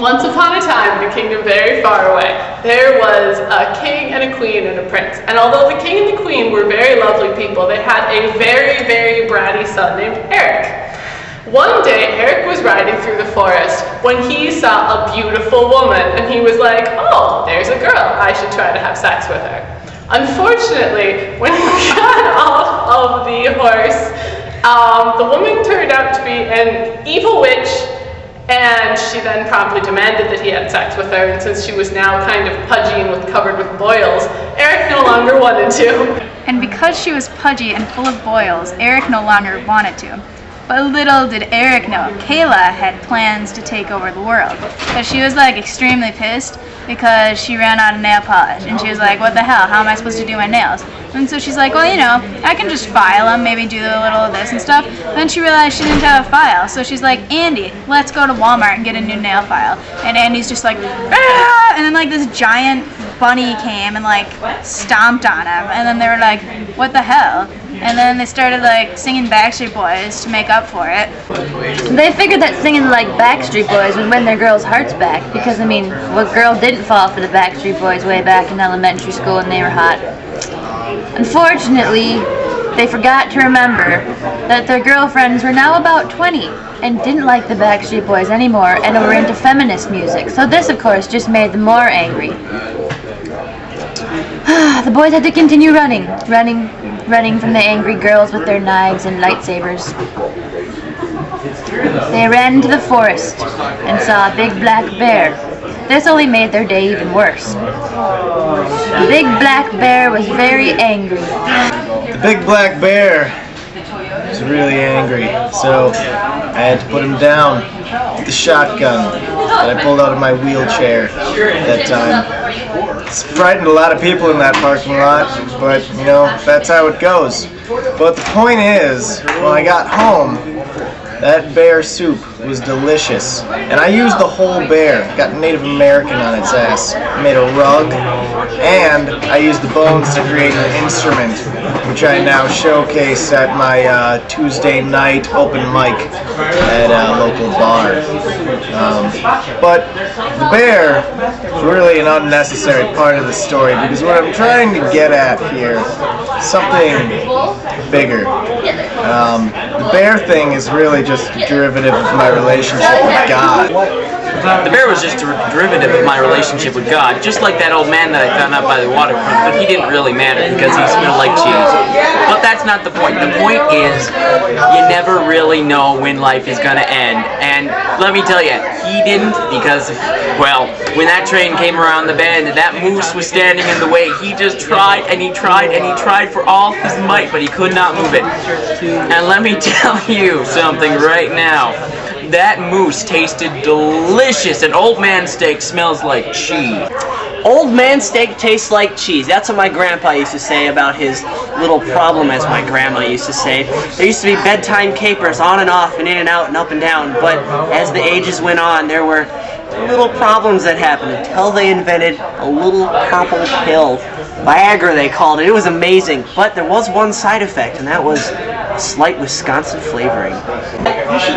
Once upon a time, in a kingdom very far away, there was a king and a queen and a prince. And although the king and the queen were very lovely people, they had a very, very bratty son named Eric. One day, Eric was riding through the forest when he saw a beautiful woman, and he was like, oh, there's a girl, I should try to have sex with her. Unfortunately, when he got off of the horse, the woman turned out to be an evil witch, and she then promptly demanded that he had sex with her, and since she was now kind of pudgy and covered with boils, Eric no longer wanted to. And because she was pudgy and full of boils, Eric no longer wanted to. But little did Eric know, Kayla had plans to take over the world. Because she was like extremely pissed because she ran out of nail polish. And she was like, what the hell, how am I supposed to do my nails? And so she's like, well, you know, I can just file them, maybe do a little of this and stuff. Then she realized she didn't have a file. So she's like, Andy, let's go to Walmart and get a new nail file. And Andy's just like, ah! And then like this giant bunny came and like stomped on him. And then they were like, what the hell? And then they started like singing Backstreet Boys to make up for it. They figured that singing like Backstreet Boys would win their girls' hearts back, because I mean, what girl didn't fall for the Backstreet Boys way back in elementary school when they were hot? Unfortunately, they forgot to remember that their girlfriends were now about 20 and didn't like the Backstreet Boys anymore and were into feminist music. So this, of course, just made them more angry. The boys had to continue running from the angry girls with their knives and lightsabers. They ran into the forest and saw a big black bear. This only made their day even worse. The big black bear was very angry. The big black bear was really angry, so I had to put him down with the shotgun that I pulled out of my wheelchair at that time. It's frightened a lot of people in that parking lot, but you know, that's how it goes. But the point is, when I got home, that bear soup was delicious, and I used the whole bear. Got Native American on its ass. I made a rug, and I used the bones to create an instrument, which I now showcase at my Tuesday night open mic at a local bar. But the bear is really an unnecessary part of the story, because what I'm trying to get at here is something bigger. The bear thing is really just a derivative of my relationship with God. The bear was just a derivative of my relationship with God, just like that old man that I found out by the waterfront, but he didn't really matter because he smelled like cheese. But that's not the point. The point is, you never really know when life is going to end. And let me tell you, he didn't, because, well, when that train came around the bend and that moose was standing in the way, he just tried and he tried and he tried for all his might, but he could not move it. And let me tell you something right now. That moose tasted delicious, and old man steak smells like cheese. Old man steak tastes like cheese. That's what my grandpa used to say about his little problem, as my grandma used to say. There used to be bedtime capers on and off and in and out and up and down, but as the ages went on, there were little problems that happened until they invented a little purple pill. Viagra, they called it. It was amazing, but there was one side effect, and that was slight Wisconsin flavoring.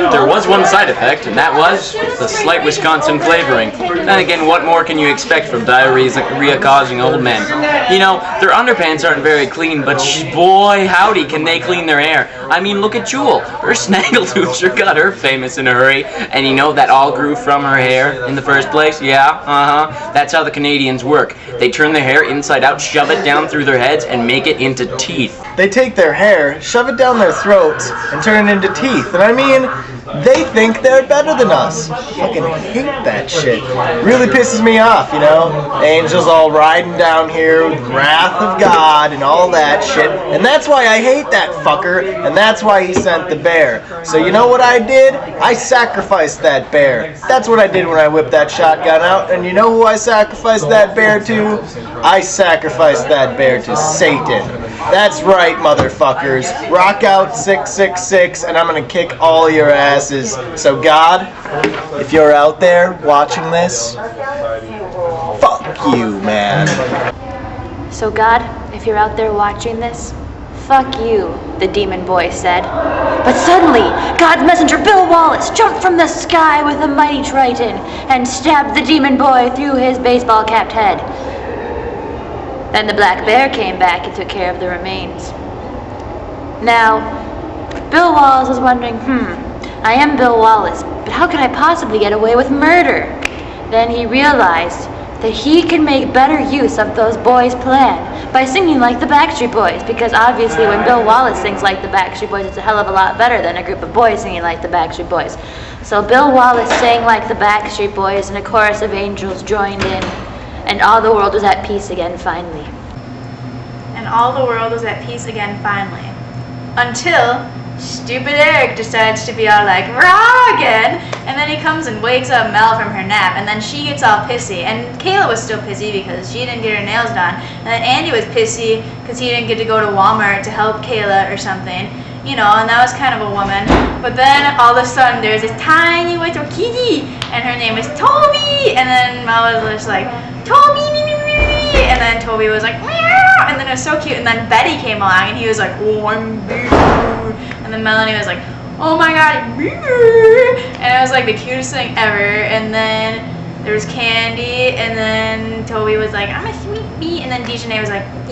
There was one side effect, and that was the slight Wisconsin flavoring. Then again, what more can you expect from diarrhea-causing old men? You know, their underpants aren't very clean, but boy, howdy, can they clean their hair. I mean, look at Jewel. Her snaggletooth sure got her famous in a hurry, and you know that all grew from her hair in the first place? Yeah, That's how the Canadians work. They turn their hair inside out, shove it down through their heads, and make it into teeth. They take their hair, shove it down their throats, and turn it into teeth. And I mean, they think they're better than us. I fucking hate that shit. Really pisses me off, you know? Angels all riding down here with wrath of God and all that shit. And that's why I hate that fucker, and that's why he sent the bear. So you know what I did? I sacrificed that bear. That's what I did when I whipped that shotgun out. And you know who I sacrificed that bear to? I sacrificed that bear to Satan. That's right, motherfuckers. Rock out 666, and I'm gonna kick all your asses. So God, if you're out there watching this, fuck you, man. So God, if you're out there watching this, "Fuck you," the demon boy said. But suddenly, God's messenger Bill Wallace jumped from the sky with a mighty trident and stabbed the demon boy through his baseball-capped head. Then the black bear came back and took care of the remains. Now, Bill Wallace is wondering, I am Bill Wallace, but how can I possibly get away with murder? Then he realized that he can make better use of those boys' plan by singing like the Backstreet Boys, because obviously when Bill Wallace sings like the Backstreet Boys, it's a hell of a lot better than a group of boys singing like the Backstreet Boys. So Bill Wallace sang like the Backstreet Boys, and a chorus of angels joined in, and all the world was at peace again finally. And all the world was at peace again finally. Until stupid Eric decides to be all like, rah again, and then he comes and wakes up Mel from her nap, and then she gets all pissy, and Kayla was still pissy because she didn't get her nails done, and then Andy was pissy because he didn't get to go to Walmart to help Kayla or something, you know, and that was kind of a woman. But then all of a sudden there's this tiny little kitty, and her name is Toby, and then Mel was just like, Toby, me, me, me, me, and then Toby was like, meow, and then it was so cute, and then Betty came along, and he was like, oh, I'm big. And then Melanie was like, oh my god, and it was like the cutest thing ever. And then there was Candy, and then Toby was like, I'm a sweet bee, and then Dejanay was like, and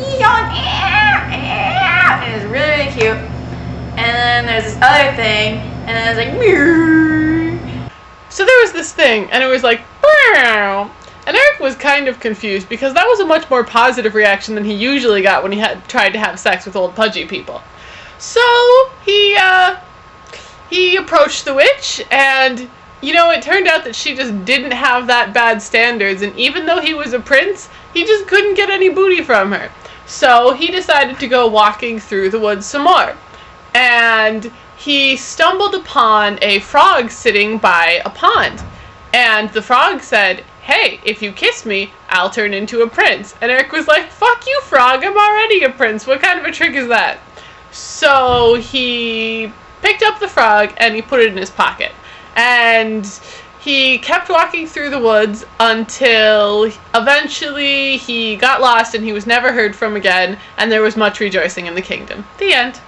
it was really, really cute. And then there's this other thing, and then it was like, So there was this thing, and it was like, and Eric was kind of confused because that was a much more positive reaction than he usually got when he had tried to have sex with old pudgy people. So he approached the witch, and you know, it turned out that she just didn't have that bad standards, and even though he was a prince, he just couldn't get any booty from her. So he decided to go walking through the woods some more, and he stumbled upon a frog sitting by a pond, and the frog said, hey, if you kiss me, I'll turn into a prince. And Eric was like, fuck you, frog, I'm already a prince. What kind of a trick is that? So he picked up the frog and he put it in his pocket. And he kept walking through the woods until eventually he got lost and he was never heard from again, and there was much rejoicing in the kingdom. The end.